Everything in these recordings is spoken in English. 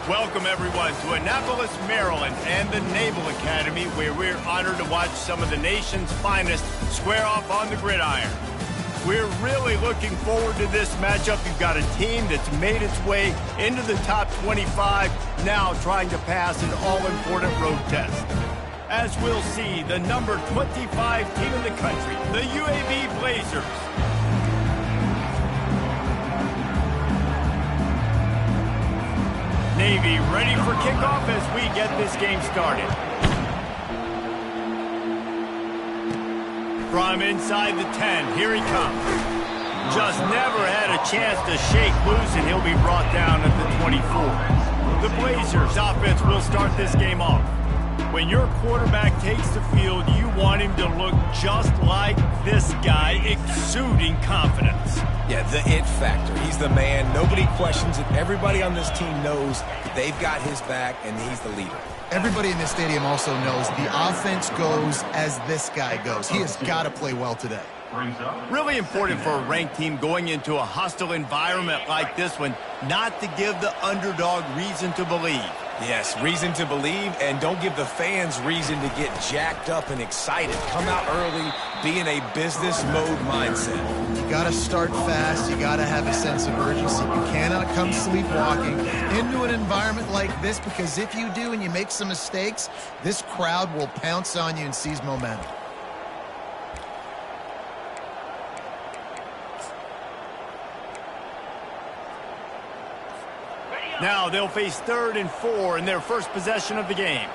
Welcome, everyone, to Annapolis, Maryland, and the Naval Academy, where we're honored to watch some of the nation's finest square off on the gridiron. We're really looking forward to this matchup. You've got a team that's made its way into the top 25, now trying to pass an all-important road test. As we'll see, the number 25 team in the country, the UAB Blazers. Navy ready for kickoff as we get this game started. From inside the 10, here he comes. Just never had a chance to shake loose, and he'll be brought down at the 24. The Blazers offense will start this game off. When your quarterback takes the field, you want him to look just like this guy, exuding confidence. Yeah, the it factor. He's the man. Nobody questions it. Everybody on this team knows they've got his back, and he's the leader. Everybody in this stadium also knows the offense goes as this guy goes. He has got to play well today. Really important for a ranked team going into a hostile environment like this one, not to give the underdog reason to believe. Yes, reason to believe, and don't give the fans reason to get jacked up and excited. Come out early, be in a business mode mindset. You got to start fast. You got to have a sense of urgency. You cannot come sleepwalking into an environment like this, because if you do and you make some mistakes, this crowd will pounce on you and seize momentum. Now they'll face 3rd and 4 in their first possession of the game.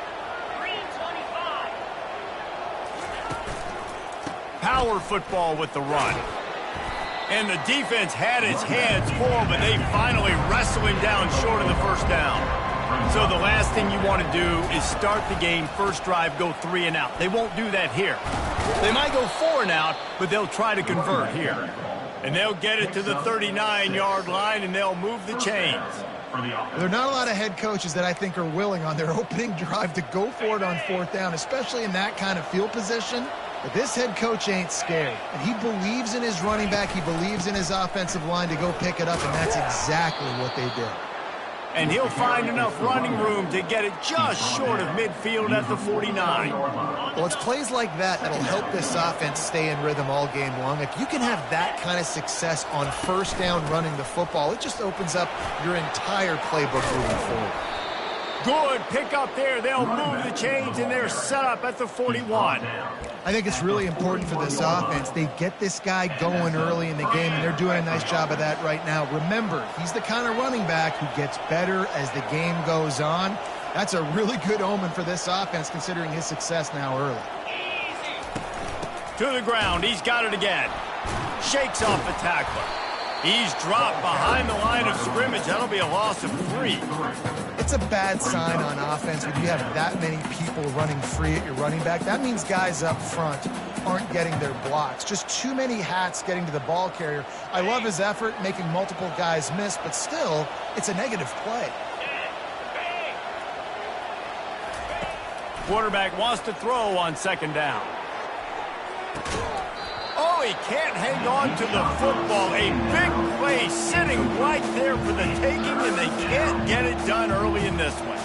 Power football with the run. And the defense had its hands full, but they finally wrestle him down short of the first down. So the last thing you want to do is start the game, first drive, go 3 and out. They won't do that here. They might go 4 and out, but they'll try to convert here. And they'll get it to the 39-yard line, and they'll move the chains. There are not a lot of head coaches that I think are willing on their opening drive to go for it on 4th down, especially in that kind of field position. But this head coach ain't scared. And he believes in his running back. He believes in his offensive line to go pick it up, and that's exactly what they did. And he'll find enough running room to get it just short of midfield at the 49. Well, it's plays like that that'll help this offense stay in rhythm all game long. If you can have that kind of success on 1st down running the football, it just opens up your entire playbook moving forward. Good pick up there. They'll move the chains, and they're set up at the 41. I think it's really important for this offense. They get this guy going early in the game, and they're doing a nice job of that right now. Remember, he's the kind of running back who gets better as the game goes on. That's a really good omen for this offense, considering his success now early. To the ground. He's got it again. Shakes off the tackler. He's dropped behind the line of scrimmage. That'll be a loss of 3. It's a bad sign on offense when you have that many people running free at your running back. That means guys up front aren't getting their blocks. Just too many hats getting to the ball carrier. I love his effort, making multiple guys miss, but still, it's a negative play. Quarterback wants to throw on 2nd down. Oh, he can't hang on to the football. A big play sitting right there for the taking, and they can't get it done early in this one.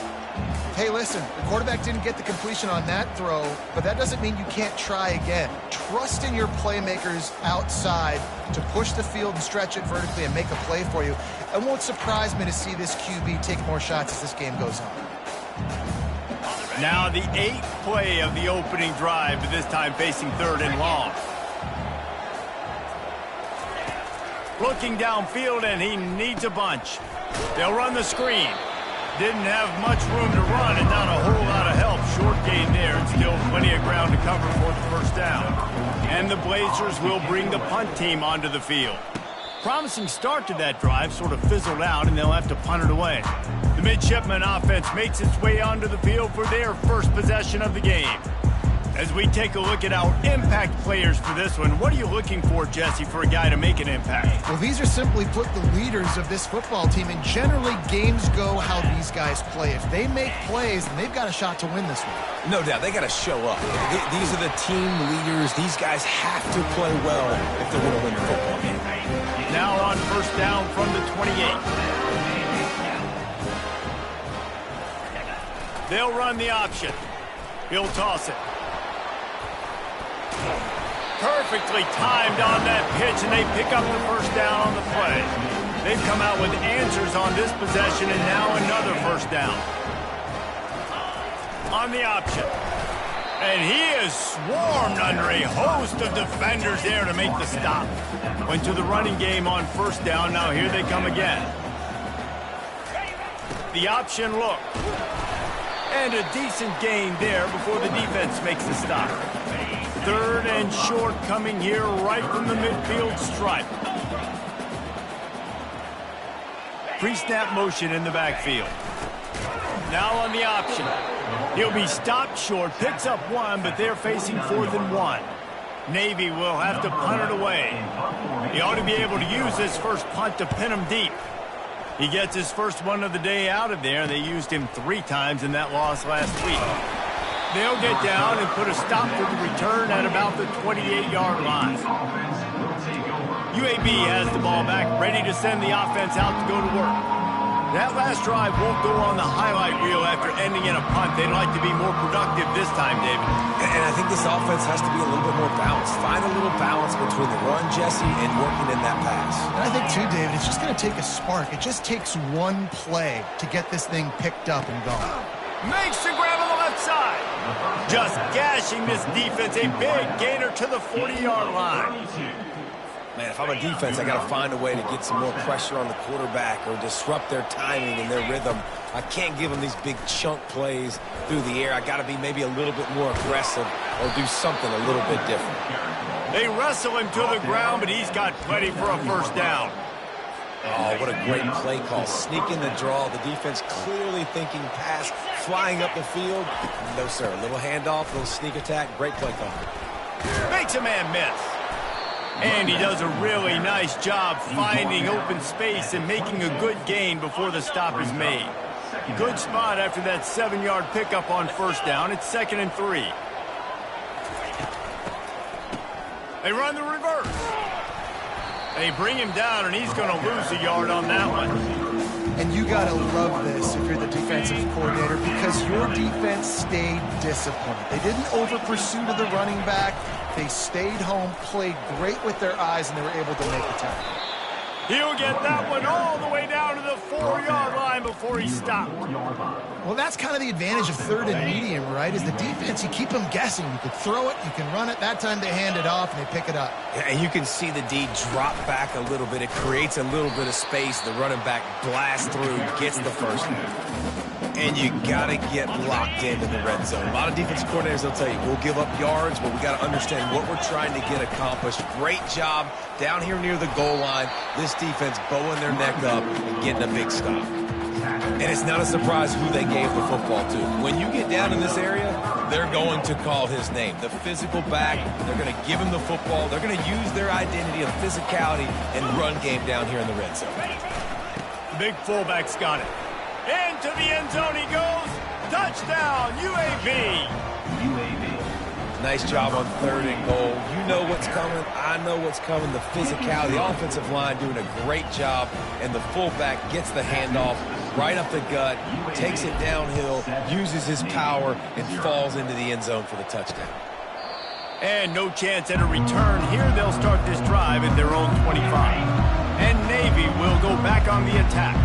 Hey, listen, the quarterback didn't get the completion on that throw, but that doesn't mean you can't try again. Trust in your playmakers outside to push the field and stretch it vertically and make a play for you. It won't surprise me to see this QB take more shots as this game goes on. Now the 8th play of the opening drive, but this time facing 3rd and long. Looking downfield, and he needs a bunch. They'll run the screen. Didn't have much room to run, and not a whole lot of help. Short gain there, and still plenty of ground to cover for the 1st down. And the Blazers will bring the punt team onto the field. Promising start to that drive, sort of fizzled out, and they'll have to punt it away. The midshipman offense makes its way onto the field for their first possession of the game. As we take a look at our impact players for this one, what are you looking for, Jesse, for a guy to make an impact? Well, these are simply put the leaders of this football team, and generally games go how these guys play. If they make plays, then they've got a shot to win this one. No doubt, they got to show up. These are the team leaders. These guys have to play well if they're going to win the football game. Now on 1st down from the 28. They'll run the option. He'll toss it. Perfectly timed on that pitch, and they pick up the first down on the play. They've come out with answers on this possession, and now another first down. On the option. And he is swarmed under a host of defenders there to make the stop. Went to the running game on first down. Now here they come again. The option look. And a decent gain there before the defense makes the stop. 3rd and short coming here right from the midfield stripe. Pre-snap motion in the backfield. Now on the option. He'll be stopped short, picks up 1, but they're facing 4th and 1. Navy will have to punt it away. He ought to be able to use this first punt to pin him deep. He gets his first one of the day out of there. They used him 3 times in that loss last week. They'll get down and put a stop to the return at about the 28-yard line. UAB has the ball back, ready to send the offense out to go to work. That last drive won't go on the highlight reel after ending in a punt. They'd like to be more productive this time, David. And I think this offense has to be a little bit more balanced. Find a little balance between the run, Jesse, and working in that pass. And I think, too, David, it's just going to take a spark. It just takes one play to get this thing picked up and going. Makes the grab on the left side. Just gashing this defense. A big gainer to the 40-yard line. Man, if I'm a defense, I got to find a way to get some more pressure on the quarterback or disrupt their timing and their rhythm. I can't give them these big chunk plays through the air. I got to be maybe a little bit more aggressive or do something a little bit different. They wrestle him to the ground, but he's got plenty for a first down. Oh, what a great play call. Sneaking the draw. The defense clearly thinking pass, flying up the field. No, sir. A little handoff, a little sneak attack. Great play call. Makes a man miss. And he does a really nice job finding open space and making a good gain before the stop is made. Good spot after that 7-yard pickup on first down. It's 2nd and 3. They run the reverse. They bring him down, and he's going to lose a yard on that one. And you got to love this if you're the defensive coordinator because your defense stayed disciplined. They didn't over-pursue to the running back. They stayed home, played great with their eyes, and they were able to make the tackle. He'll get that one all the way down to the 4-yard line before he stopped. Well, that's kind of the advantage of 3rd and medium, right? Is the defense, you keep them guessing. You can throw it, you can run it. That time they hand it off and they pick it up. Yeah, and you can see the D drop back a little bit. It creates a little bit of space. The running back blasts through, gets the first down. And you got to get locked into the red zone. A lot of defensive coordinators will tell you, we'll give up yards, but we got to understand what we're trying to get accomplished. Great job down here near the goal line. This defense bowing their neck up and getting a big stop. And it's not a surprise who they gave the football to. When you get down in this area, they're going to call his name. The physical back, they're going to give him the football. They're going to use their identity of physicality and run game down here in the red zone. Big fullback's got it. Into the end zone he goes. Touchdown, UAB. Nice job on 3rd and goal. You know what's coming. I know what's coming. The physicality, the offensive line doing a great job. And the fullback gets the handoff right up the gut, takes it downhill, uses his power, and falls into the end zone for the touchdown. And no chance at a return. Here they'll start this drive at their own 25. And Navy will go back on the attack.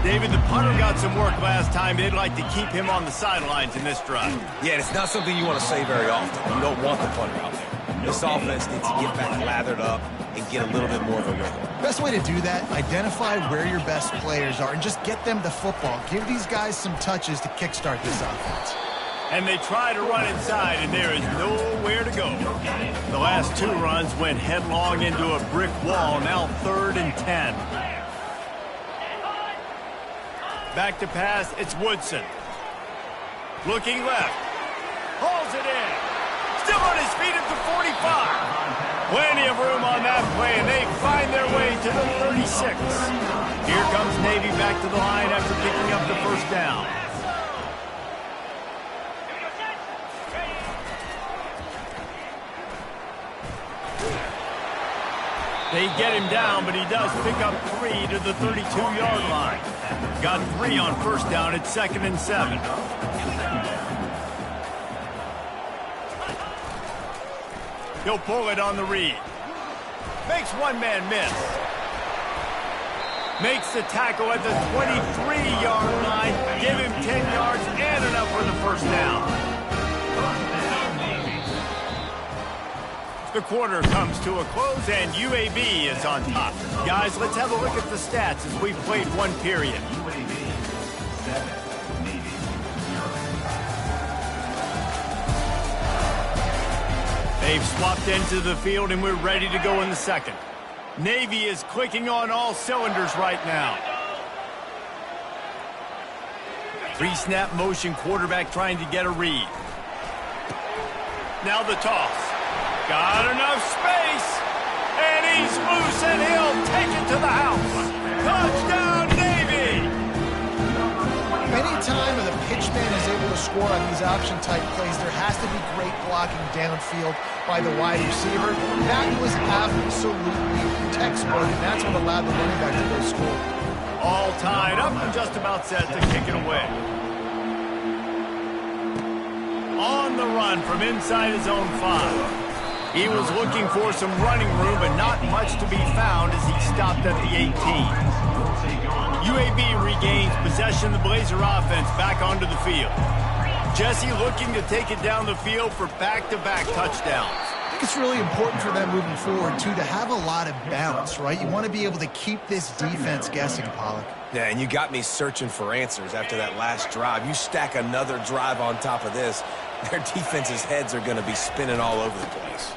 David, the punter got some work last time. They'd like to keep him on the sidelines in this drive. Yeah, it's not something you want to say very often. You don't want the punter out there. This offense needs to get back lathered up and get a little bit more of a rhythm. Best way to do that, identify where your best players are and just get them the football. Give these guys some touches to kickstart this offense. And they try to run inside, and there is nowhere to go. The last 2 runs went headlong into a brick wall. Now 3rd and 10. Back to pass, it's Woodson. Looking left. Hauls it in. Still on his feet at the 45. Plenty of room on that play, and they find their way to the 36. Here comes Navy back to the line after picking up the first down. They get him down, but he does pick up 3 to the 32-yard line. Got 3 on first down at 2nd and 7. He'll pull it on the read. Makes one man miss. Makes the tackle at the 23-yard line. Give him 10 yards and enough for the first down. The quarter comes to a close, and UAB is on top. Guys, let's have a look at the stats as we've played one period. They've swapped into the field, and we're ready to go in the second. Navy is clicking on all cylinders right now. Pre-snap motion, quarterback trying to get a read. Now the toss. Got enough space, and he's loose, and he'll take it to the house. Touchdown, Navy! Anytime the pitchman is able to score on these option-type plays, there has to be great blocking downfield by the wide receiver. That was absolutely textbook, and that's what allowed the running back to go score. All tied up and just about set to kick it away. On the run from inside his own 5. He was looking for some running room, but not much to be found as he stopped at the 18. UAB regains possession of the Blazer offense back onto the field. Jesse looking to take it down the field for back-to-back touchdowns. I think it's really important for them moving forward, too, to have a lot of balance, right? You want to be able to keep this defense guessing, Pollack. Yeah, and you got me searching for answers after that last drive. You stack another drive on top of this, their defense's heads are going to be spinning all over the place.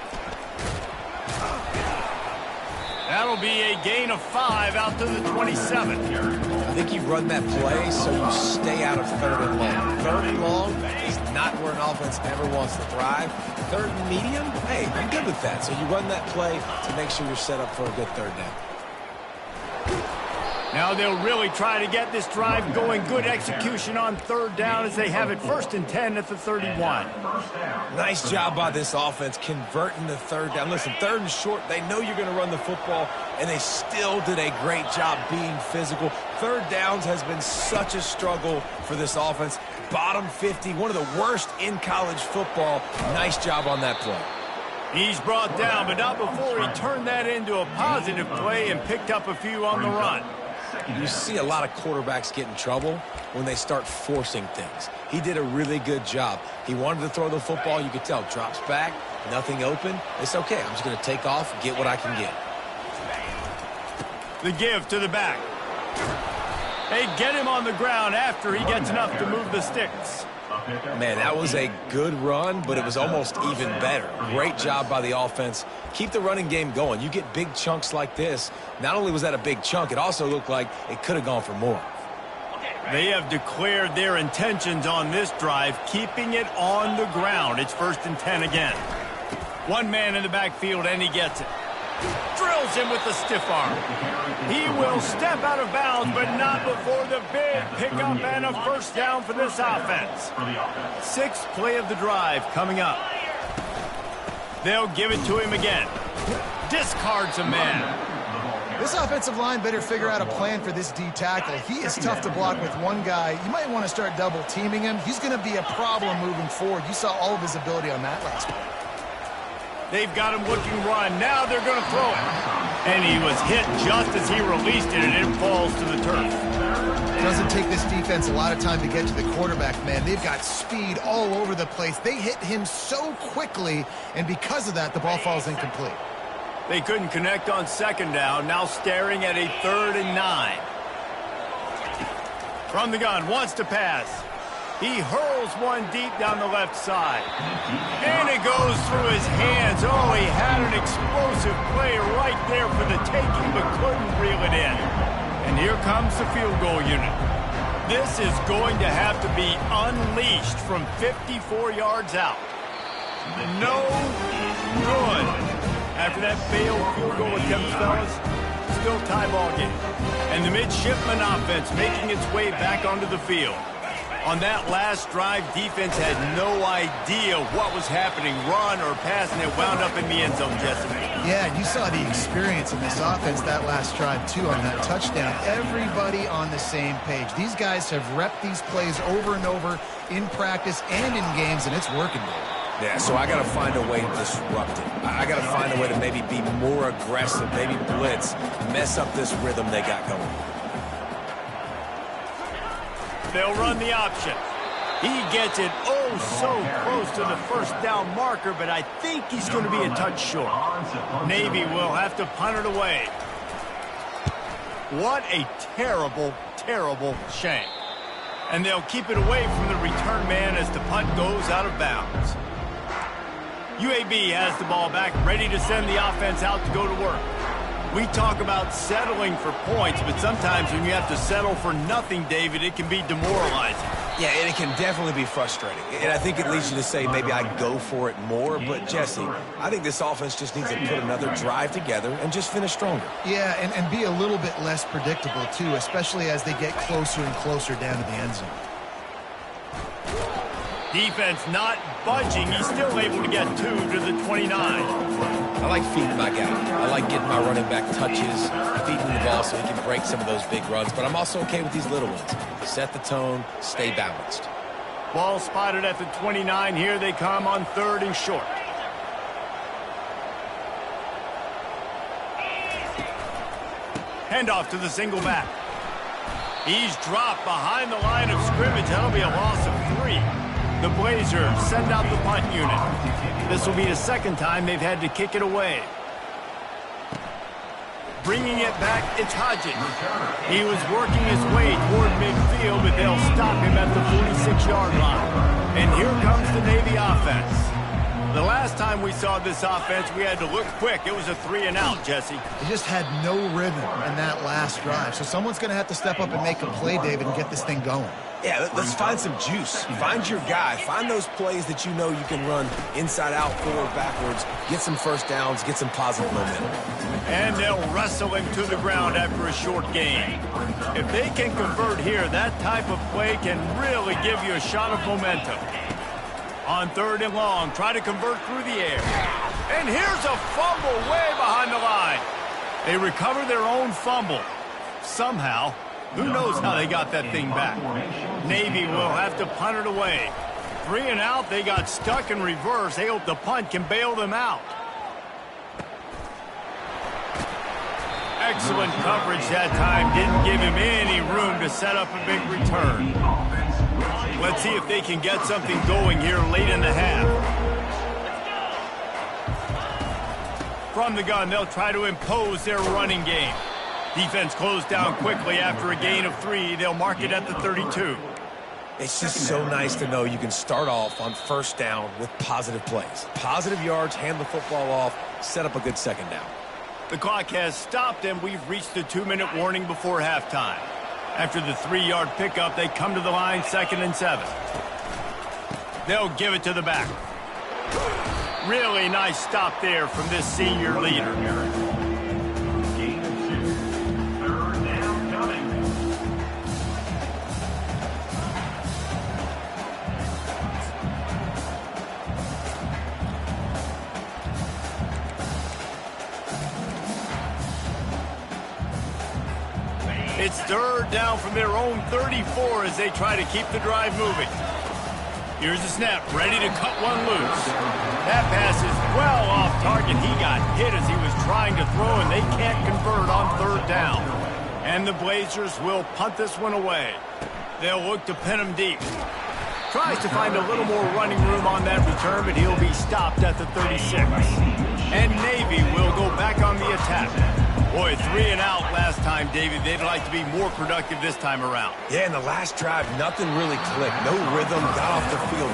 That'll be a gain of 5 out to the 27. I think you run that play so you stay out of 3rd and long. 3rd and long is not where an offense ever wants to thrive. 3rd and medium, hey, I'm good with that. So you run that play to make sure you're set up for a good 3rd down. Now they'll really try to get this drive going. Good execution on 3rd down as they have it 1st and 10 at the 31. Nice job by this offense converting the 3rd down. Listen, 3rd and short, they know you're going to run the football, and they still did a great job being physical. 3rd downs has been such a struggle for this offense. Bottom 50, one of the worst in college football. Nice job on that play. He's brought down, but not before he turned that into a positive play and picked up a few on the run. You see a lot of quarterbacks get in trouble when they start forcing things. He did a really good job. He wanted to throw the football. You could tell. Drops back, nothing open. It's okay. I'm just going to take off, get what I can get. The give to the back. They get him on the ground after he gets enough to move the sticks. Man, that was a good run, but it was almost even better. Great job by the offense. Keep the running game going. You get big chunks like this. Not only was that a big chunk, it also looked like it could have gone for more. They have declared their intentions on this drive, keeping it on the ground. It's 1st and 10 again. One man in the backfield, and he gets it. Drills him with the stiff arm. He will step out of bounds, but not before the big pickup and a 1st down for this offense. 6th play of the drive coming up. They'll give it to him again. Discards a man. This offensive line better figure out a plan for this D tackle. He is tough to block with one guy. You might want to start double teaming him. He's going to be a problem moving forward. You saw all of his ability on that last play. They've got him looking run. Now they're going to throw it. And he was hit just as he released it, and it falls to the turf. It doesn't take this defense a lot of time to get to the quarterback, man. They've got speed all over the place. They hit him so quickly, and because of that, the ball falls incomplete. They couldn't connect on 2nd down. Now staring at a 3rd and 9. From the gun, wants to pass. He hurls one deep down the left side. And it goes through his hands. Oh, he had an explosive play right there for the taking, but couldn't reel it in. And here comes the field goal unit. This is going to have to be unleashed from 54 yards out. No good. After that failed field goal attempt, fellas, still tie ball game. And the midshipman offense making its way back onto the field. On that last drive, defense had no idea what was happening, run or pass, and it wound up in the end zone, Jesse. Yeah, and you saw the experience in this offense that last drive, too, on that touchdown. Everybody on the same page. These guys have repped these plays over and over in practice and in games, and it's working. Yeah, so I got to find a way to disrupt it. I got to find a way to maybe be more aggressive, maybe blitz, mess up this rhythm they got going. They'll run the option. He gets it so close to the first down marker, but I think he's going to be a touch short. Navy will have to punt it away. What a terrible, terrible shank. And they'll keep it away from the return man as the punt goes out of bounds. UAB has the ball back, ready to send the offense out to go to work. We talk about settling for points, but sometimes when you have to settle for nothing, David, it can be demoralizing. Yeah, and it can definitely be frustrating. And I think it leads you to say maybe I go for it more. But, Jesse, I think this offense just needs to put another drive together and just finish stronger. Yeah, and be a little bit less predictable, too, especially as they get closer and closer down to the end zone. Defense not budging. He's still able to get 2 to the 29. I like feeding my guy. I like getting my running back touches, feeding the ball so he can break some of those big runs. But I'm also okay with these little ones. Set the tone, stay balanced. Ball spotted at the 29. Here they come on 3rd and short. Handoff to the single back. He's dropped behind the line of scrimmage. That'll be a loss of 3. The Blazers send out the punt unit. This will be the second time they've had to kick it away. Bringing it back, it's Hodges. He was working his way toward midfield, but they'll stop him at the 46-yard line. And here comes the Navy offense. The last time we saw this offense, we had to look quick. It was a 3-and-out, Jesse. They just had no rhythm in that last drive. So someone's going to have to step up and make a play, David, and get this thing going. Yeah, let's find some juice. Find your guy. Find those plays that you know you can run inside out, forward, backwards. Get some first downs. Get some positive momentum. And they'll wrestle him to the ground after a short gain. If they can convert here, that type of play can really give you a shot of momentum. On 3rd and long, try to convert through the air. And here's a fumble way behind the line. They recover their own fumble. Somehow. Who knows how they got that thing back? Navy will have to punt it away. 3-and-out, they got stuck in reverse. They hope the punt can bail them out. Excellent coverage that time. Didn't give him any room to set up a big return. Let's see if they can get something going here late in the half. From the gun, they'll try to impose their running game. Defense closed down quickly after a gain of 3. They'll mark it at the 32. It's just so nice to know you can start off on first down with positive plays. Positive yards, hand the football off, set up a good second down. The clock has stopped, and we've reached the 2-minute warning before halftime. After the 3-yard pickup, they come to the line, 2nd and 7. They'll give it to the back. Really nice stop there from this senior leader. It's 3rd down from their own 34 as they try to keep the drive moving. Here's the snap, ready to cut one loose. That pass is well off target. He got hit as he was trying to throw, and they can't convert on 3rd down. And the Blazers will punt this one away. They'll look to pin him deep. Tries to find a little more running room on that return, but he'll be stopped at the 36. And Navy will go back on the attack. Boy, 3-and-out last time, David. They'd like to be more productive this time around. Yeah, in the last drive, nothing really clicked. No rhythm, got off the field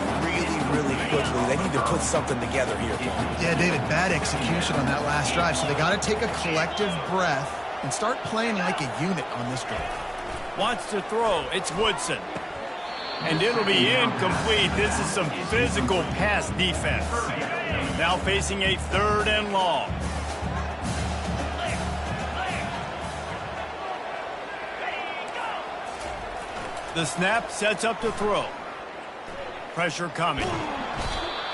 really quickly. They need to put something together here. Yeah, David, bad execution on that last drive. So they got to take a collective breath and start playing like a unit on this drive. Wants to throw. It's Woodson. And it'll be incomplete. This is some physical pass defense. Now facing a 3rd and long. The snap sets up to throw. Pressure coming.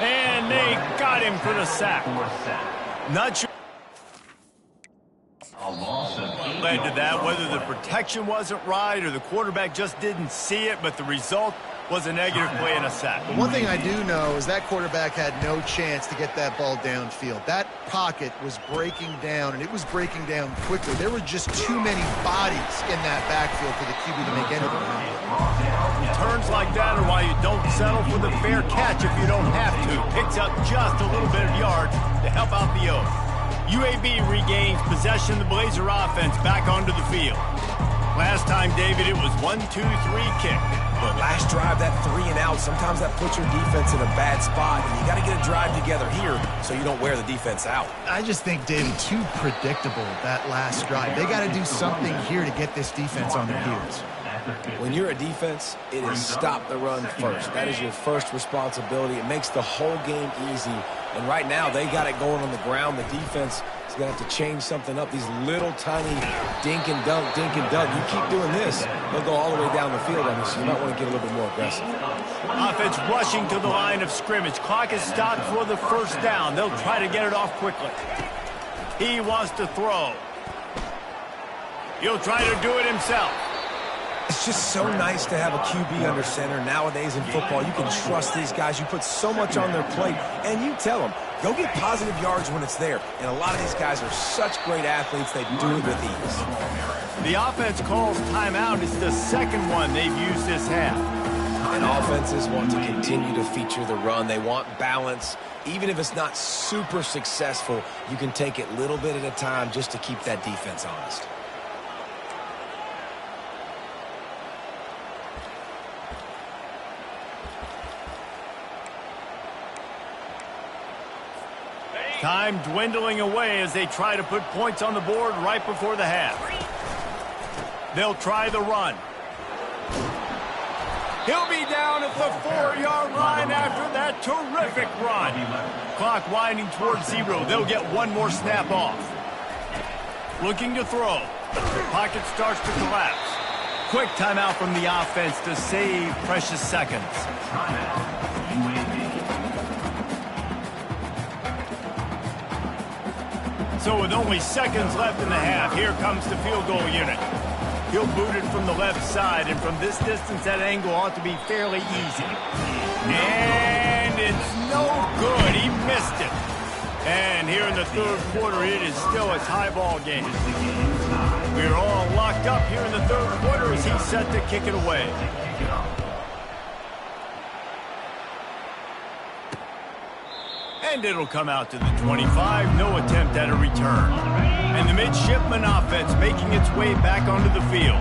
And they got him for the sack. Not sure led to that, whether the protection wasn't right or the quarterback just didn't see it, but the result was a negative play and a sack. The one thing I do know is that quarterback had no chance to get that ball downfield. That pocket was breaking down, and it was breaking down quickly. There were just too many bodies in that backfield for the QB to make anything happen. Turns like that are why you don't settle for the fair catch if you don't have to. Picks up just a little bit of yards to help out the O's. UAB regains possession of the Blazer offense back onto the field. Last time, David, it was 1-2-3 kick. But last drive, that 3 and out, sometimes that puts your defense in a bad spot, and you got to get a drive together here so you don't wear the defense out. I just think, David, too predictable that last drive. They got to do something here to get this defense on their heels. When you're a defense, it is stop the run first. That is your first responsibility. It makes the whole game easy. And right now, they got it going on the ground. The defense is going to have to change something up. These little tiny dink and dunk, dink and dunk. You keep doing this, they'll go all the way down the field on you, so you might want to get a little bit more aggressive. Offense rushing to the line of scrimmage. Clock is stopped for the first down. They'll try to get it off quickly. He wants to throw. He'll try to do it himself. It's just so nice to have a QB under center. Nowadays in football, you can trust these guys. You put so much on their plate, and you tell them, go get positive yards when it's there. And a lot of these guys are such great athletes, they do it with ease. The offense calls timeout. It's the second one they've used this half. And offenses want to continue to feature the run. They want balance. Even if it's not super successful, you can take it little bit at a time just to keep that defense honest. Time dwindling away as they try to put points on the board right before the half. They'll try the run. He'll be down at the 4-yard line after that terrific run. Clock winding towards 0. They'll get one more snap off. Looking to throw. Pocket starts to collapse. Quick timeout from the offense to save precious seconds. So with only seconds left in the half, here comes the field goal unit. He'll boot it from the left side, and from this distance, that angle ought to be fairly easy. And it's no good. He missed it. And here in the third quarter, it is still a tie ball game. We're all locked up here in the third quarter as he's set to kick it away. And it'll come out to the 25. No attempt at a return. And the midshipman offense making its way back onto the field.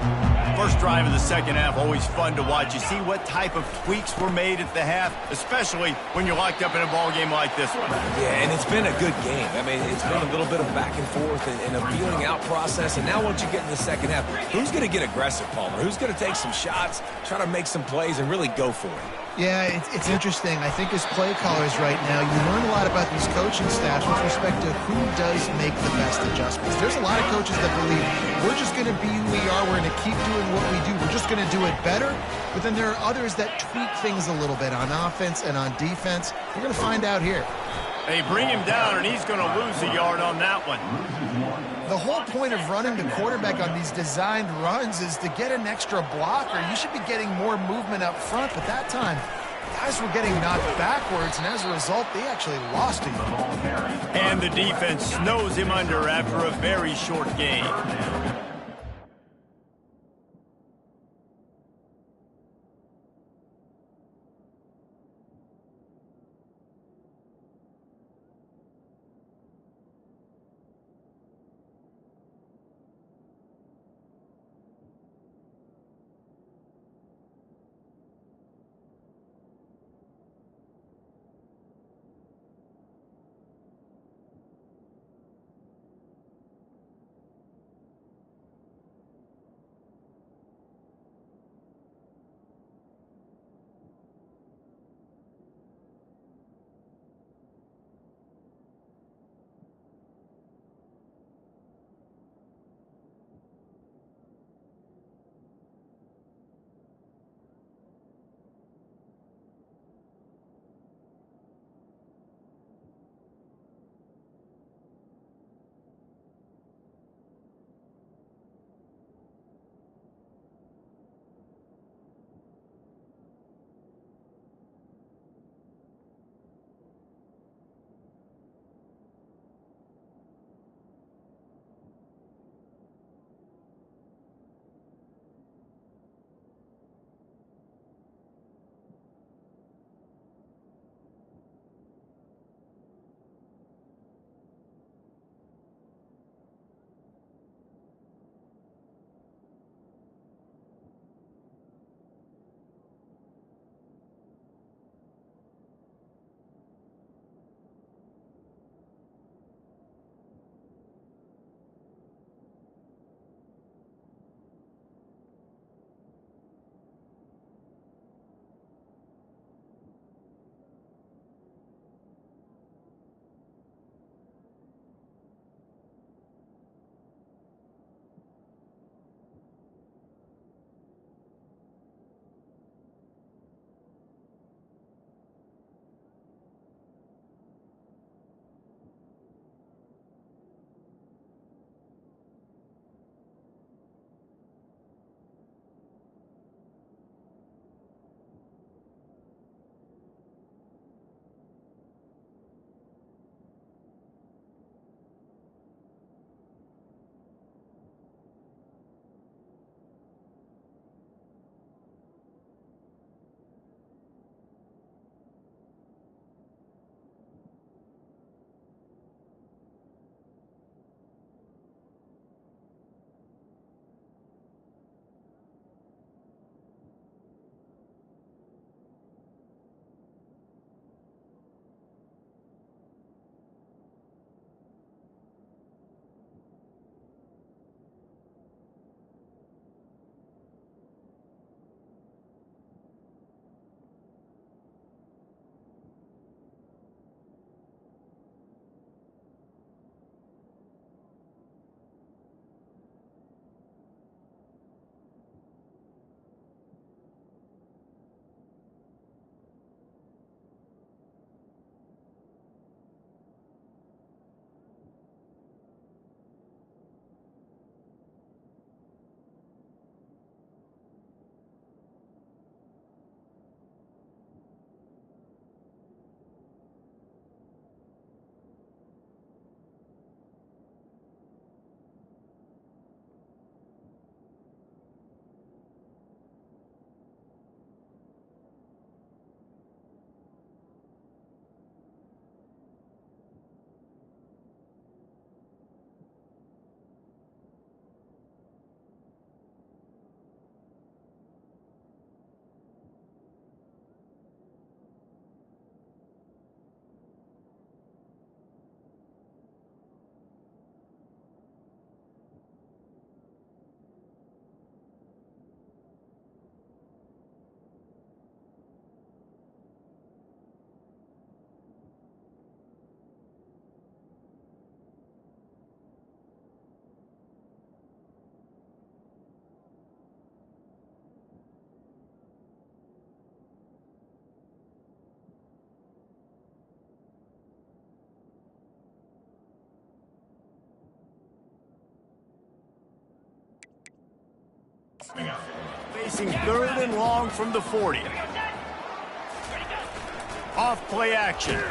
First drive of the second half, always fun to watch. You see what type of tweaks were made at the half, especially when you're locked up in a ball game like this one. Yeah, and it's been a good game. I mean, it's been a little bit of back and forth and a feeling out process. And now once you get in the second half, who's going to get aggressive, Palmer? Who's going to take some shots, try to make some plays, and really go for it? Yeah, it's interesting. I think as play callers right now, you learn a lot about these coaching staffs with respect to who does make the best adjustments. There's a lot of coaches that believe we're just going to be who we are. We're going to keep doing what we do. We're just going to do it better. But then there are others that tweak things a little bit on offense and on defense. We're going to find out here. They bring him down, and he's going to lose a yard on that one. The whole point of running the quarterback on these designed runs is to get an extra blocker. You should be getting more movement up front, but that time, guys were getting knocked backwards, and as a result, they actually lost a yard. And the defense snows him under after a very short game. facing 3rd and long from the 40. Off play action.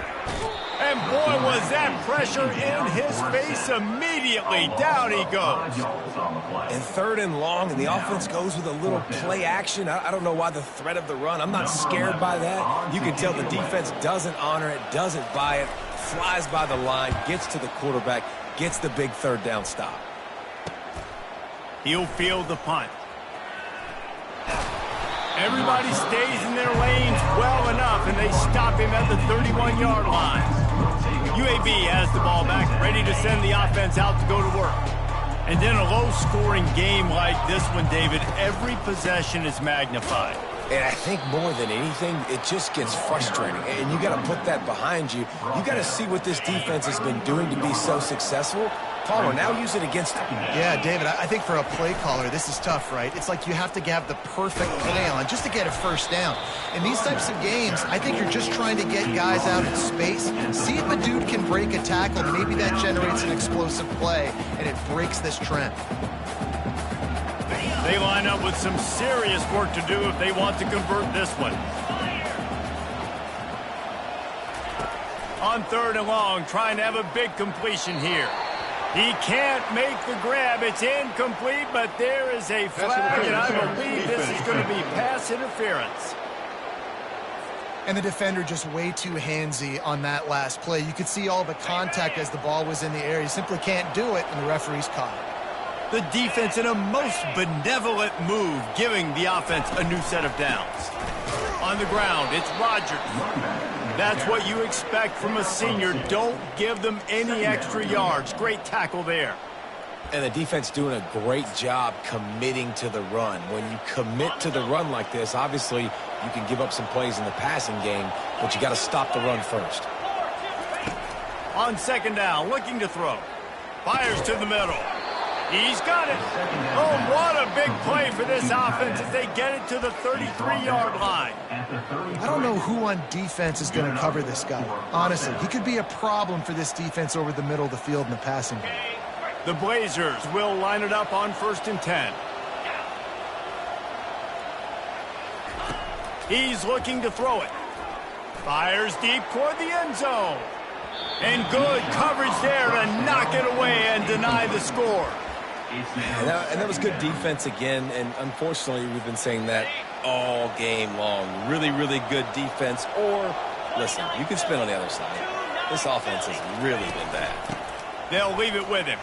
And boy, was that pressure in his face immediately. Down he goes. And 3rd and long, and the offense goes with a little play action. I don't know why the threat of the run. I'm not scared by that. You can tell the defense doesn't honor it, doesn't buy it, flies by the line, gets to the quarterback, gets the big 3rd down stop. He'll field the punt. Everybody stays in their lanes well enough, and they stop him at the 31-yard line. UAB has the ball back, ready to send the offense out to go to work. And in a low-scoring game like this one, David, every possession is magnified. And I think more than anything, it just gets frustrating. And you got to put that behind you. You got to see what this defense has been doing to be so successful. Palmer, now use it against him. Yeah, David, I think for a play caller, this is tough, right? It's like you have to have the perfect play on just to get a first down. In these types of games, I think you're just trying to get guys out in space, see if a dude can break a tackle. Maybe that generates an explosive play, and it breaks this trend. They line up with some serious work to do if they want to convert this one. On 3rd and long, trying to have a big completion here. He can't make the grab. It's incomplete, but there is a flag, and I believe this is going to be pass interference. And the defender just way too handsy on that last play. You could see all the contact as the ball was in the air. You simply can't do it, and the referee's caught it. The defense in a most benevolent move, giving the offense a new set of downs. On the ground, it's Rodgers. That's what you expect from a senior. Don't give them any extra yards. Great tackle there. And the defense doing a great job committing to the run. When you commit to the run like this, obviously you can give up some plays in the passing game, but you got to stop the run first. On 2nd down, looking to throw. Fires to the middle. He's got it. Oh, what a big play for this offense as they get it to the 33-yard line. I don't know who on defense is going to cover this guy. Honestly, he could be a problem for this defense over the middle of the field in the passing game. The Blazers will line it up on 1st and 10. He's looking to throw it. Fires deep toward the end zone. And good coverage there to knock it away and deny the score. And that was good defense again, and unfortunately we've been saying that all game long. Really, really good defense. Or, listen, you can spin on the other side. This offense has really been bad. They'll leave it with him.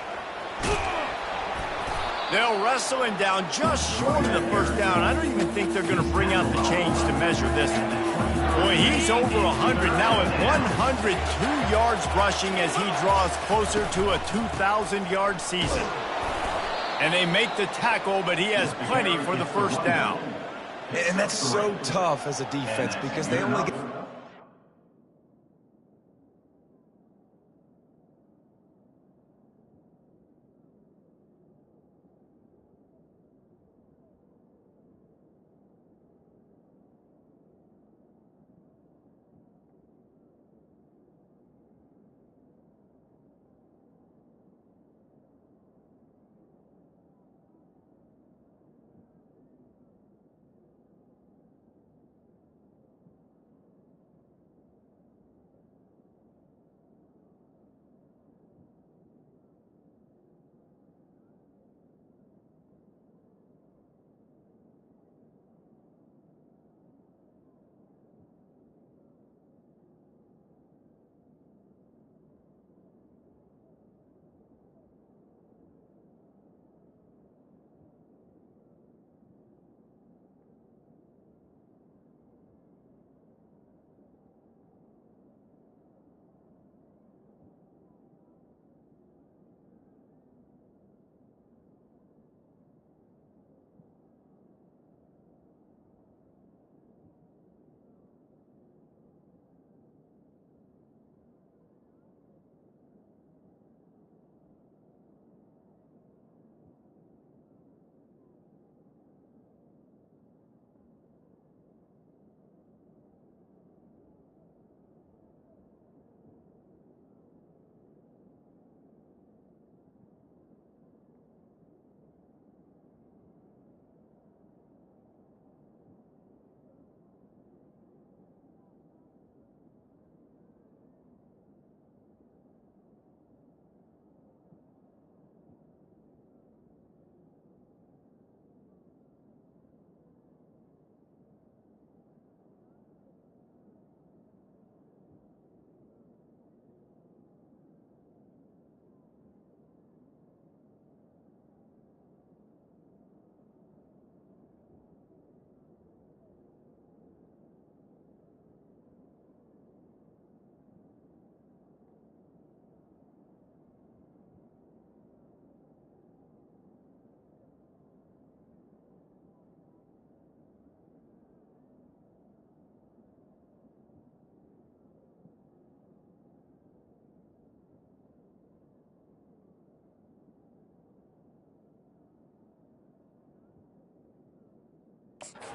They'll wrestle him down just short of the 1st down. I don't even think they're going to bring out the change to measure this one. Boy, he's over 100 now at 102 yards rushing as he draws closer to a 2,000-yard season. And they make the tackle, but he has plenty for the 1st down. And that's so tough as a defense because they only get...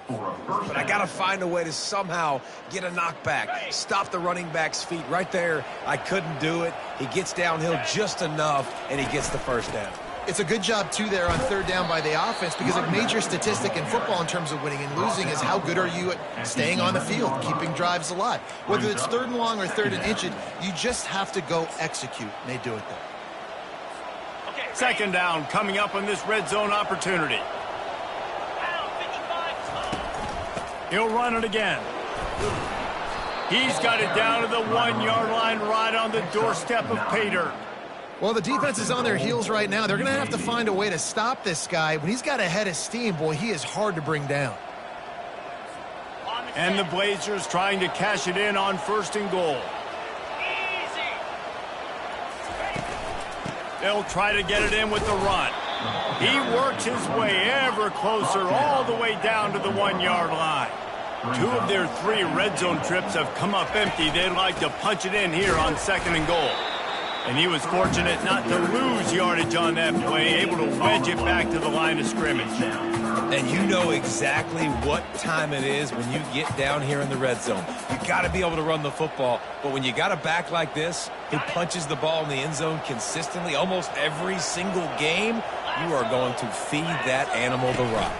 But I got to find a way to somehow get a knockback, stop the running back's feet. Right there, I couldn't do it. He gets downhill just enough, and he gets the first down. It's a good job, too, there on third down by the offense, because a major statistic in football in terms of winning and losing is how good are you at staying on the field, keeping drives alive. Whether it's third and long or third and inches, you just have to go execute, and they do it there. Second down coming up on this red zone opportunity. He'll run it again. He's got it down to the 1-yard line right on the doorstep of pay dirt. Well, the defense is on their heels right now. They're going to have to find a way to stop this guy. When he's got a head of steam, boy, he is hard to bring down. And the Blazers trying to cash it in on 1st and goal. They'll try to get it in with the run. He works his way ever closer all the way down to the 1-yard line. 2 of their 3 red zone trips have come up empty. They'd like to punch it in here on 2nd and goal. And he was fortunate not to lose yardage on that play, able to wedge it back to the line of scrimmage. And you know exactly what time it is when you get down here in the red zone. You got to be able to run the football, but when you got a back like this who punches the ball in the end zone consistently almost every single game, you are going to feed that animal the rock.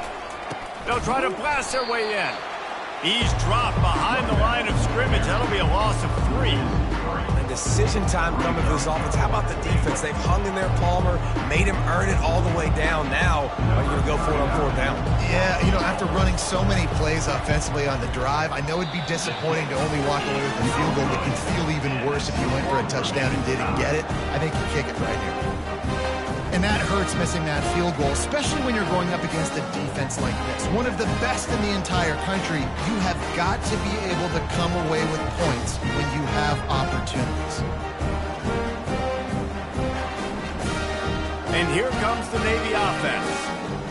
They'll try to blast their way in. He's dropped behind the line of scrimmage. That'll be a loss of 3. And decision time coming for this offense. How about the defense? They've hung in there, Palmer, made him earn it all the way down. Now, are you going to go for it on 4th down? Yeah, you know, after running so many plays offensively on the drive, I know it'd be disappointing to only walk away with the field goal. It could feel even worse if you went for a touchdown and didn't get it. I think you kick it right here. And that hurts, missing that field goal, especially when you're going up against a defense like this. One of the best in the entire country. You have got to be able to come away with points when you have opportunities. And here comes the Navy offense.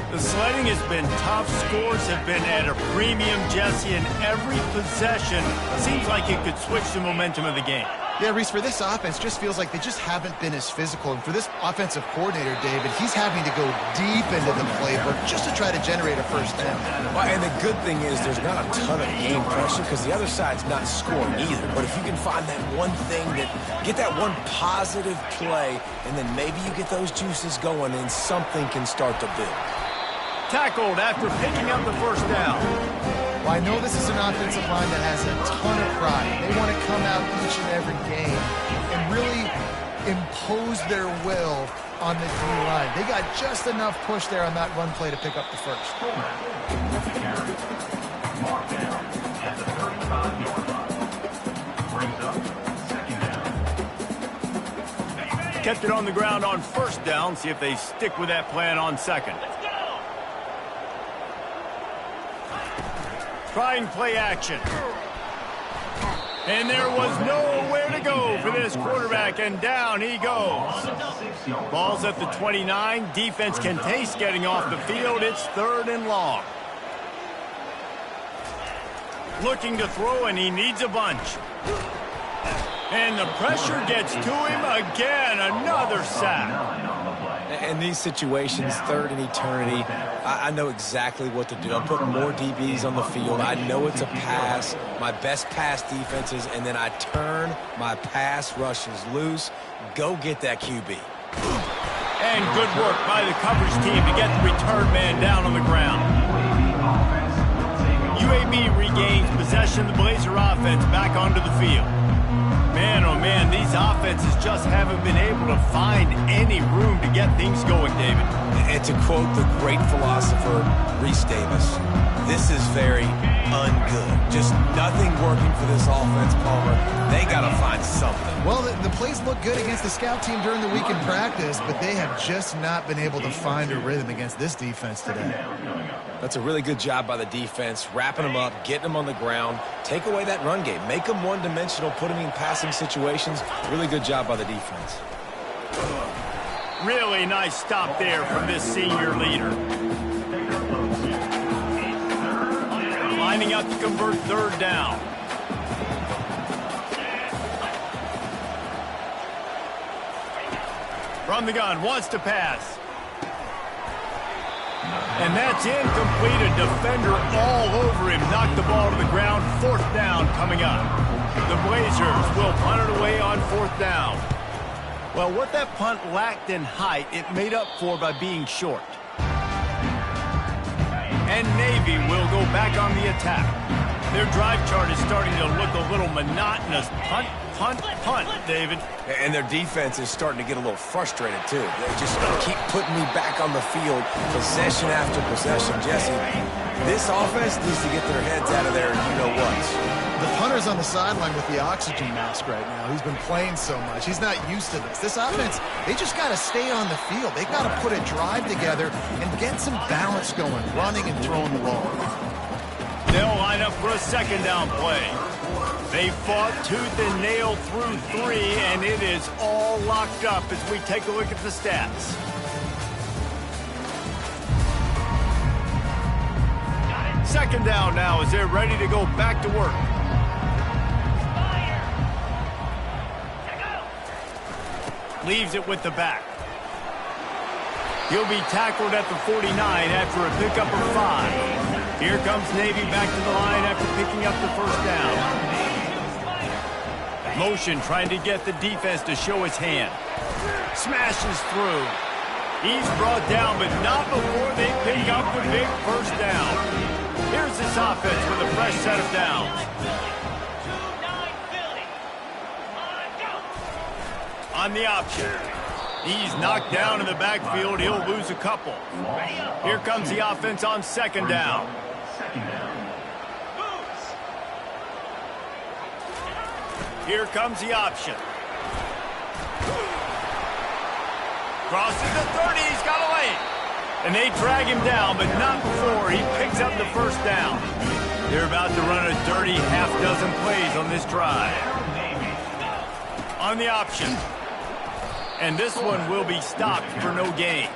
The sledding has been tough. Scores have been at a premium, Jesse, and every possession seems like it could switch the momentum of the game. Yeah, Reese, for this offense, just feels like they just haven't been as physical. And for this offensive coordinator, David, he's having to go deep into the playbook just to try to generate a first down. Well, and the good thing is there's not a ton of game pressure because the other side's not scoring either. But if you can find that one thing, get that one positive play, and then maybe you get those juices going and something can start to build. Tackled after picking up the first down. Well, I know this is an offensive line that has a ton of pride. They want to come out each and every game and really impose their will on the D-line. They got just enough push there on that run play to pick up the first. Kept it on the ground on 1st down. See if they stick with that plan on 2nd. Trying play action. And there was nowhere to go for this quarterback, and down he goes. Ball's at the 29. Defense can taste getting off the field. It's 3rd and long. Looking to throw, and he needs a bunch. And the pressure gets to him again. Another sack. In these situations, 3rd and eternity, I know exactly what to do. I'm putting more DBs on the field. I know it's a pass, my best pass defenses, and then I turn my pass rushes loose. Go get that QB. And good work by the coverage team to get the return man down on the ground. UAB regains possession of the Blazer offense back onto the field. Man, oh man, these offenses just haven't been able to find any room to get things going, David. And to quote the great philosopher, Reese Davis, this is very ungood. Just nothing working for this offense, Palmer. They got to find something. Well, the plays look good against the scout team during the week in practice, but they have just not been able to find a rhythm against this defense today. That's a really good job by the defense, wrapping them up, getting them on the ground, take away that run game, make them one-dimensional, put them in passing situations. Really good job by the defense. Really nice stop there from this senior leader. Lining up to convert 3rd down. From the gun, wants to pass. And that's incomplete. A defender all over him. Knocked the ball to the ground. 4th down coming up. The Blazers will punt it away on 4th down. Well, what that punt lacked in height, it made up for by being short. And Navy will go back on the attack. Their drive chart is starting to look a little monotonous. Punt, punt, punt, David. And their defense is starting to get a little frustrated, too. They just keep putting me back on the field, possession after possession. Jesse, this offense needs to get their heads out of there, you-know-what. The punter's on the sideline with the oxygen mask right now. He's been playing so much. He's not used to this. This offense, they just got to stay on the field. They got to put a drive together and get some balance going, running and throwing the ball. They'll line up for a 2nd down play. They fought tooth and nail through 3, and it is all locked up as we take a look at the stats. Second down now as they're ready to go back to work. Leaves it with the back. He'll be tackled at the 49 after a pickup of 5. Here comes Navy back to the line after picking up the 1st down. Motion trying to get the defense to show his hand. Smashes through. He's brought down, but not before they pick up the big 1st down. Here's this offense with a fresh set of downs. On the option. He's knocked down in the backfield. He'll lose a couple. Here comes the offense on 2nd down. Here comes the option. Crosses the 30. He's got a lane. And they drag him down, but not before he picks up the 1st down. They're about to run a dirty half-dozen plays on this drive. On the option. And this one will be stopped for no gain.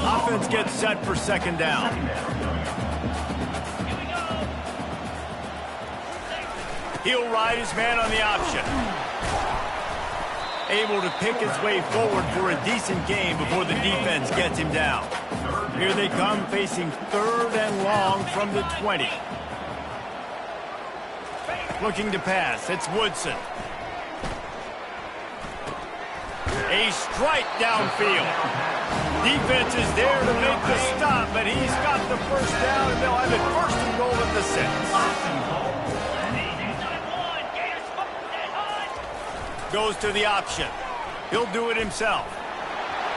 Offense gets set for 2nd down. He'll ride his man on the option. Able to pick his way forward for a decent gain before the defense gets him down. Here they come facing 3rd and long from the 20. Looking to pass. It's Woodson. A strike downfield. Defense is there to make the stop, but he's got the 1st down, and they'll have it 1st and goal at the 6. Goes to the option. He'll do it himself.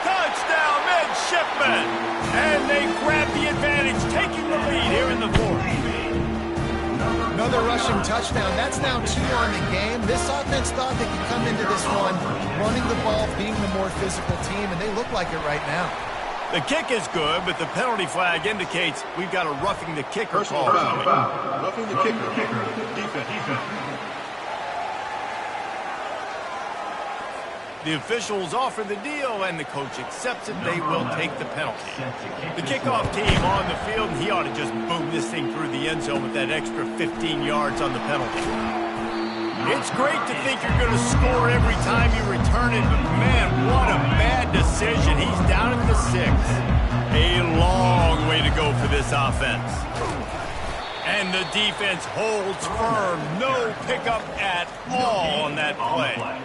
Touchdown, midshipman! And they grab the advantage, taking the lead here in the 4th. Another rushing touchdown. That's now 2 on the game. This offense thought they could come into this one running the ball, being the more physical team, and they look like it right now. The kick is good, but the penalty flag indicates we've got a roughing the kicker call. Roughing the kicker. Defense. The officials offer the deal, and the coach accepts it. They will take the penalty. The kickoff team on the field, and he ought to just boom this thing through the end zone with that extra 15 yards on the penalty. It's great to think you're going to score every time you return it, but man, what a bad decision. He's down at the 6. A long way to go for this offense. And the defense holds firm. No pickup at all on that play.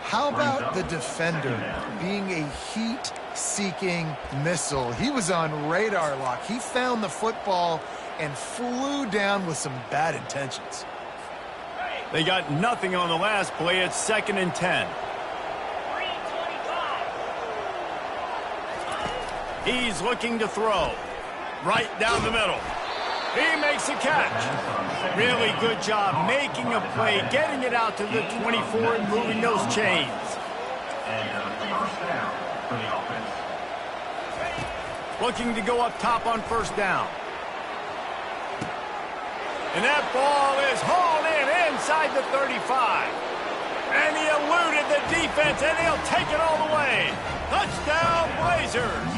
How about the defender being a heat-seeking missile? He was on radar lock. He found the football and flew down with some bad intentions. They got nothing on the last play. It's 2nd and 10. He's looking to throw. Right down the middle. He makes a catch. Really good job making a play, getting it out to the 24 and moving those chains. Looking to go up top on 1st down. And that ball is hauled in inside the 35. And he eluded the defense, and he'll take it all the way. Touchdown, Blazers.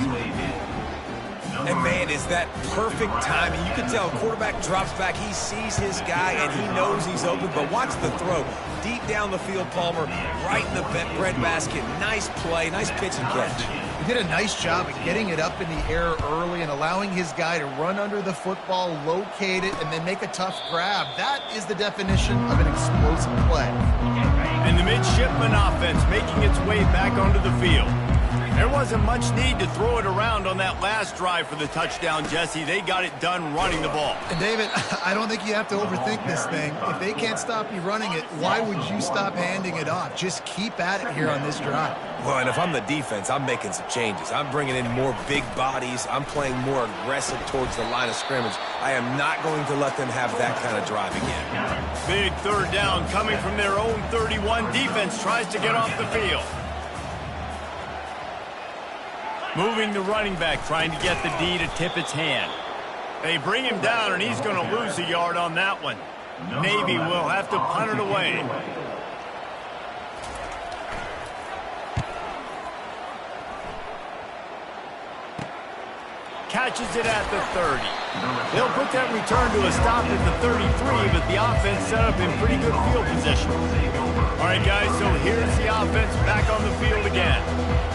And, man, is that perfect timing. You can tell quarterback drops back. He sees his guy, and he knows he's open. But watch the throw. Deep down the field, Palmer, right in the breadbasket. Nice play, nice pitch and catch. He did a nice job of getting it up in the air early and allowing his guy to run under the football, locate it, and then make a tough grab. That is the definition of an explosive play. And the midshipman offense making its way back onto the field. There wasn't much need to throw it around on that last drive for the touchdown, Jesse. They got it done running the ball. And, David, I don't think you have to overthink this thing. If they can't stop you running it, why would you stop handing it off? Just keep at it here on this drive. Well, and if I'm the defense, I'm making some changes. I'm bringing in more big bodies. I'm playing more aggressive towards the line of scrimmage. I am not going to let them have that kind of drive again. Big third down coming from their own 31. Defense tries to get off the field. Moving the running back, trying to get the D to tip its hand. They bring him down, and he's going to lose a yard on that one. Navy will have to punt it away. Catches it at the 30. They'll put that return to a stop at the 33, but the offense set up in pretty good field position. All right, guys, so here's the offense back on the field again.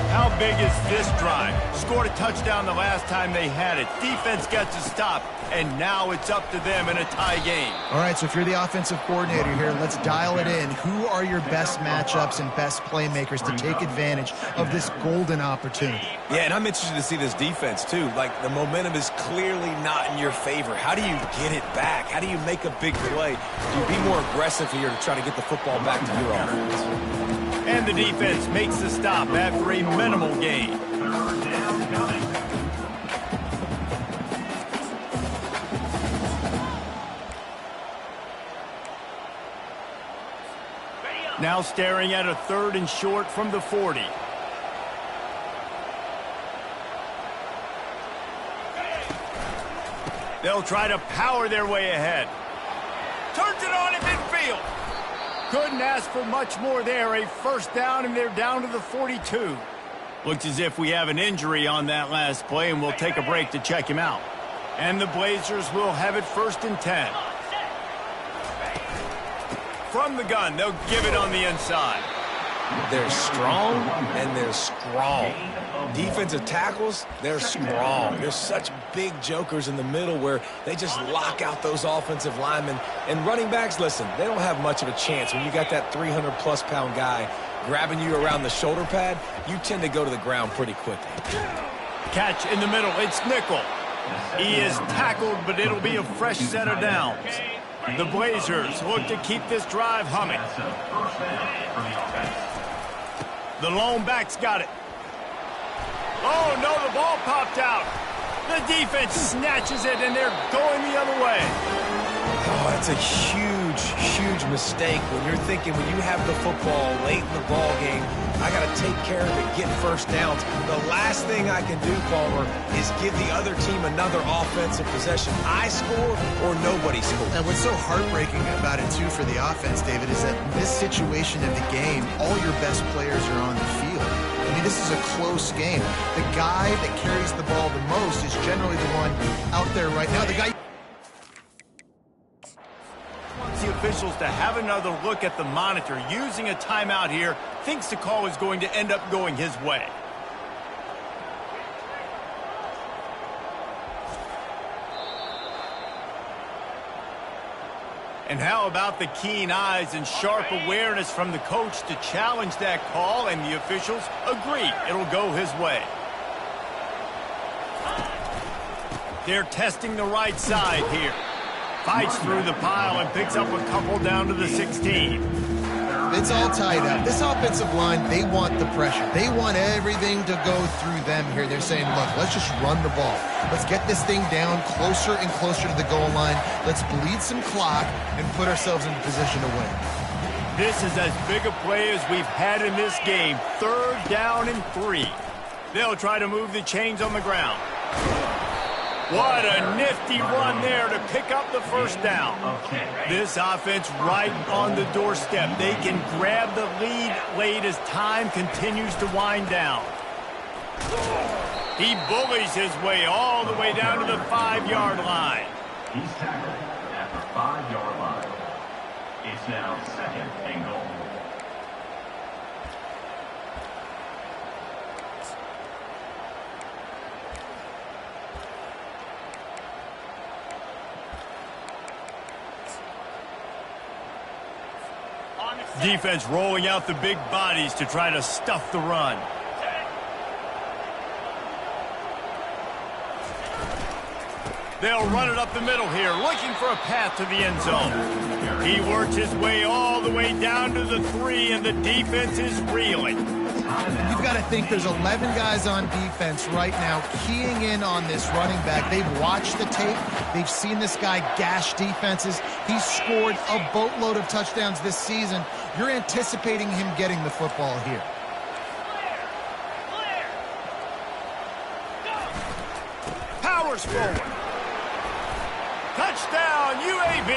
How big is this drive? Scored a touchdown the last time they had it. Defense gets a stop, and now it's up to them in a tie game. All right, so if you're the offensive coordinator here, let's dial it in. Who are your best matchups and best playmakers to take advantage of this golden opportunity? Yeah, and I'm interested to see this defense, too. Like, the momentum is clearly not in your favor. How do you get it back? How do you make a big play? Do you be more aggressive here to try to get the football back to your offense? And the defense makes the stop after a minimal gain. Now staring at a 3rd and short from the 40. They'll try to power their way ahead. Turns it on in midfield. Couldn't ask for much more there. A first down, and they're down to the 42. Looks as if we have an injury on that last play, and we'll take a break to check him out. And the Blazers will have it 1st and 10. From the gun, they'll give it on the inside. They're strong, and they're strong. Defensive tackles, they're strong. There's such big jokers in the middle where they just lock out those offensive linemen. And running backs, listen, they don't have much of a chance. When you got that 300-plus pound guy grabbing you around the shoulder pad, you tend to go to the ground pretty quickly. Catch in the middle. It's Nickel. He is tackled, but it'll be a fresh set of downs. The Blazers look to keep this drive humming. The lone back's got it. Oh, no, the ball popped out. The defense snatches it, and they're going the other way. Oh, that's a huge, huge mistake when you're thinking when you have the football late in the ball game, I got to take care of it, get first downs. The last thing I can do, Palmer, is give the other team another offensive possession. I score or nobody scores. And what's so heartbreaking about it, too, for the offense, David, is that in this situation of the game, all your best players are on the field. I mean, this is a close game. The guy that carries the ball the most is generally the one out there right now. The guy wants the officials to have another look at the monitor. Using a timeout here, thinks the call is going to end up going his way. And how about the keen eyes and sharp awareness from the coach to challenge that call, and the officials agree it'll go his way. They're testing the right side here. Fights through the pile and picks up a couple down to the 16. It's all tied up. This offensive line, they want the pressure. They want everything to go through them here. They're saying, look, let's just run the ball. Let's get this thing down closer and closer to the goal line. Let's bleed some clock and put ourselves in position to win. This is as big a play as we've had in this game. 3rd down and 3. They'll try to move the chains on the ground. What a nifty run there to pick up the first down. This offense right on the doorstep. They can grab the lead late as time continues to wind down. He bullies his way all the way down to the 5-yard line. He's tackled at the 5-yard line. It's now 2nd and goal. Defense rolling out the big bodies to try to stuff the run. They'll run it up the middle here, looking for a path to the end zone. He works his way all the way down to the 3, and the defense is reeling. You've got to think there's 11 guys on defense right now keying in on this running back. They've watched the tape. They've seen this guy gash defenses. He's scored a boatload of touchdowns this season. You're anticipating him getting the football here. Powers forward. Touchdown, UAB.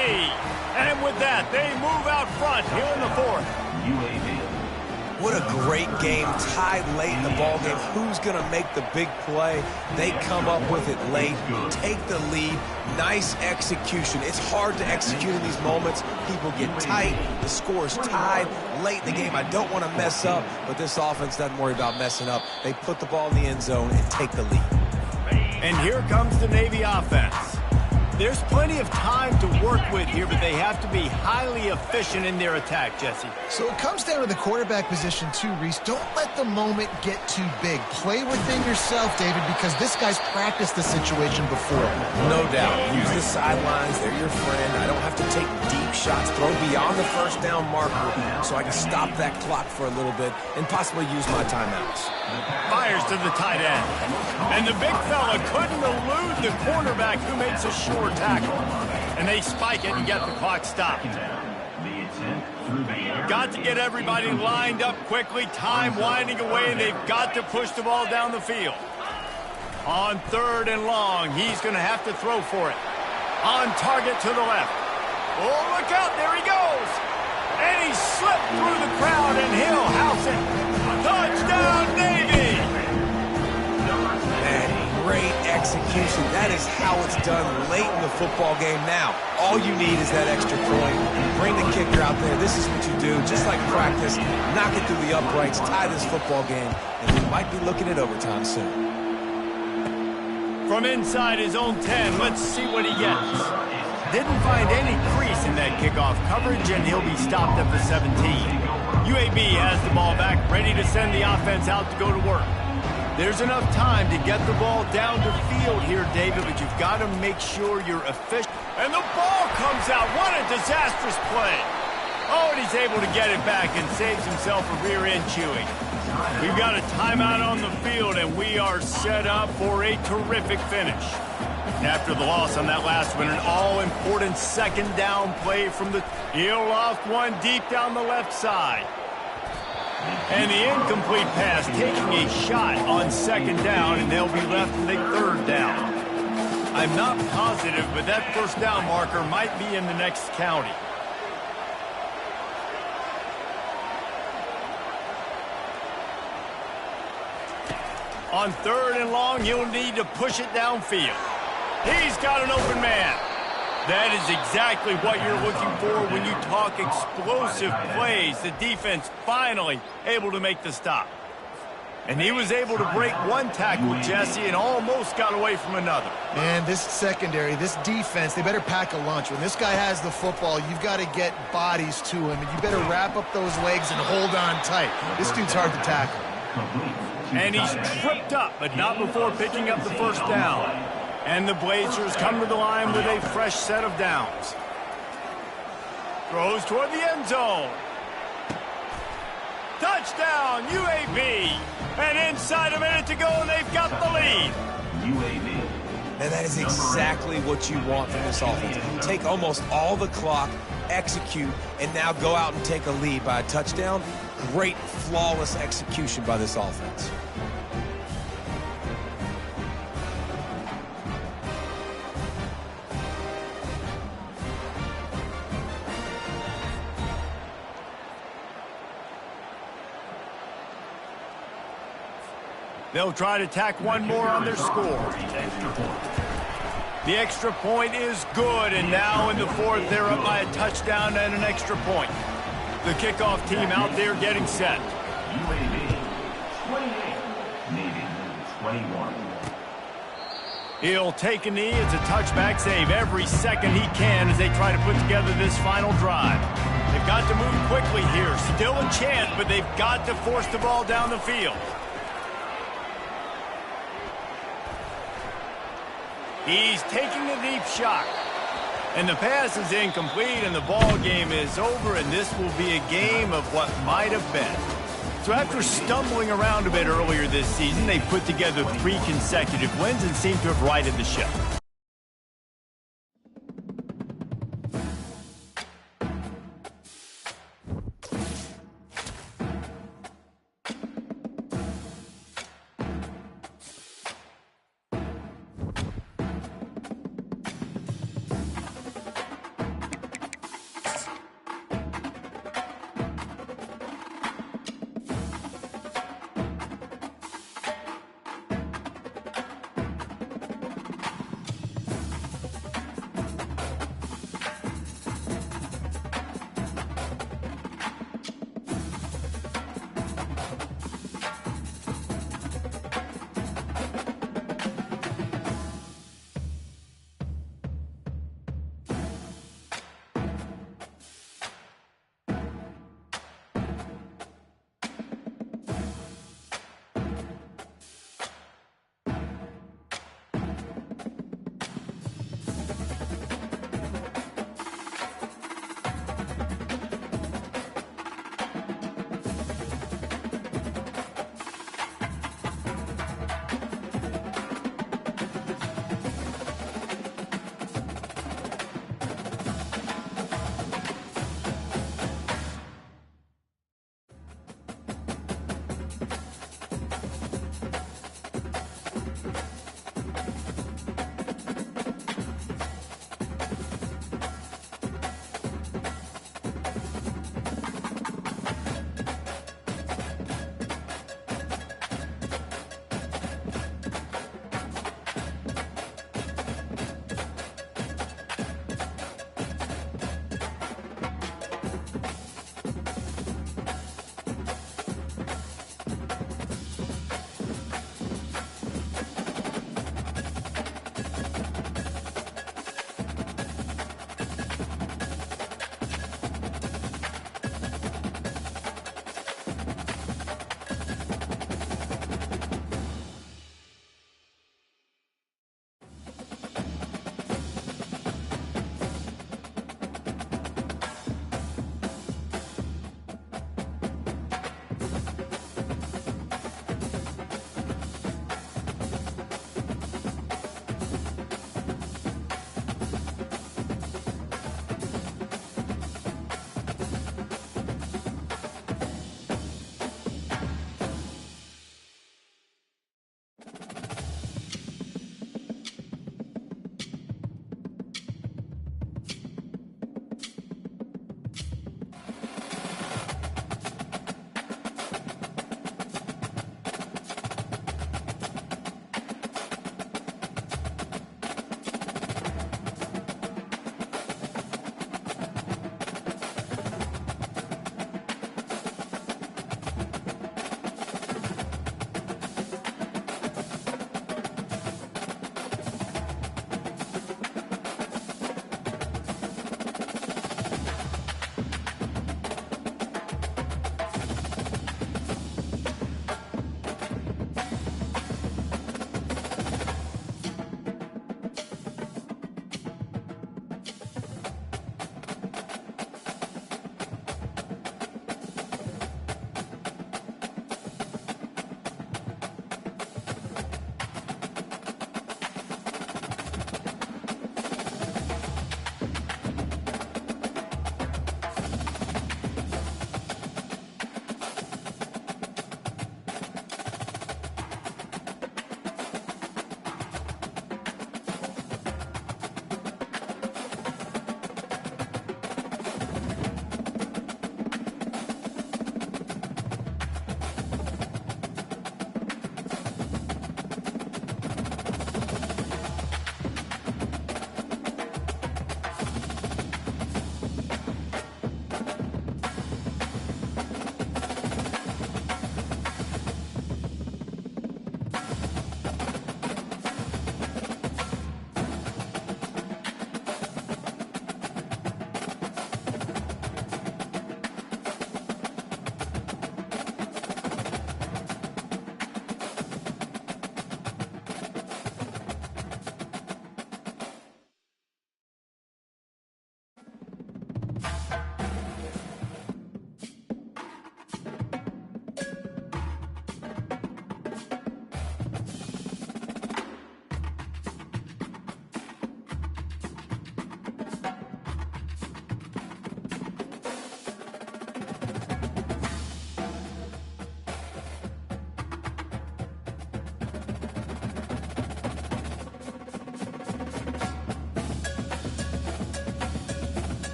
And with that, they move out front here in the 4th. UAB. What a great game, tied late in the ballgame. Who's going to make the big play? They come up with it late, take the lead. Nice execution. It's hard to execute in these moments. People get tight. The score's tied late in the game. I don't want to mess up, but this offense doesn't worry about messing up. They put the ball in the end zone and take the lead. And here comes the Navy offense. There's plenty of time to work with here, but they have to be highly efficient in their attack, Jesse. So it comes down to the quarterback position too, Reese. Don't let the moment get too big. Play within yourself, David, because this guy's practiced the situation before. No doubt. Use the sidelines. They're your friend. I don't have to take deep shots, throw beyond the first down marker so I can stop that clock for a little bit and possibly use my timeouts. Fires to the tight end. And the big fella couldn't elude the cornerback who makes a sure tackle. And they spike it and get the clock stopped. Got to get everybody lined up quickly. Time winding away, and they've got to push the ball down the field. On 3rd and long, he's going to have to throw for it. On target to the left. Oh, look out. There he goes. And he slipped through the crowd, and he'll house it. Touchdown, Navy! Man, great execution. That is how it's done late in the football game. Now, all you need is that extra point. Bring the kicker out there. This is what you do. Just like practice, knock it through the uprights, tie this football game, and we might be looking at overtime soon. From inside his own 10, let's see what he gets. Didn't find any crease in that kickoff coverage, and he'll be stopped at the 17. UAB has the ball back, ready to send the offense out to go to work. There's enough time to get the ball down the field here, David, but you've got to make sure you're efficient. And the ball comes out. What a disastrous play. Oh, and he's able to get it back and saves himself a rear end chewing. We've got a timeout on the field, and we are set up for a terrific finish. After the loss on that last one, an all-important 2nd down play from the... He'll loft one deep down the left side. And the incomplete pass taking a shot on 2nd down, and they'll be left with a 3rd down. I'm not positive, but that 1st down marker might be in the next county. On 3rd and long, he'll need to push it downfield. He's got an open man. That is exactly what you're looking for when you talk explosive plays. The defense finally able to make the stop. And he was able to break one tackle, Jesse, and almost got away from another. Man, this secondary, this defense, they better pack a lunch. When this guy has the football, you've got to get bodies to him, and you better wrap up those legs and hold on tight. This dude's hard to tackle. And he's tripped up, but not before picking up the 1st down. And the Blazers come to the line with a fresh set of downs. Throws toward the end zone. Touchdown, UAB. And inside a minute to go, and they've got the lead. UAB. And that is exactly what you want from this offense. Take almost all the clock, execute, and now go out and take a lead by a touchdown. Great, flawless execution by this offense. They'll try to tack one more on their score. The extra point is good, and now in the fourth, they're up by a touchdown and an extra point. The kickoff team out there getting set. UAB 28, Navy 21. He'll take a knee. It's a touchback save every second he can as they try to put together this final drive. They've got to move quickly here. Still a chance, but they've got to force the ball down the field. He's taking a deep shot. And the pass is incomplete, and the ball game is over, and this will be a game of what might have been. So after stumbling around a bit earlier this season, they put together 3 consecutive wins and seem to have righted the ship.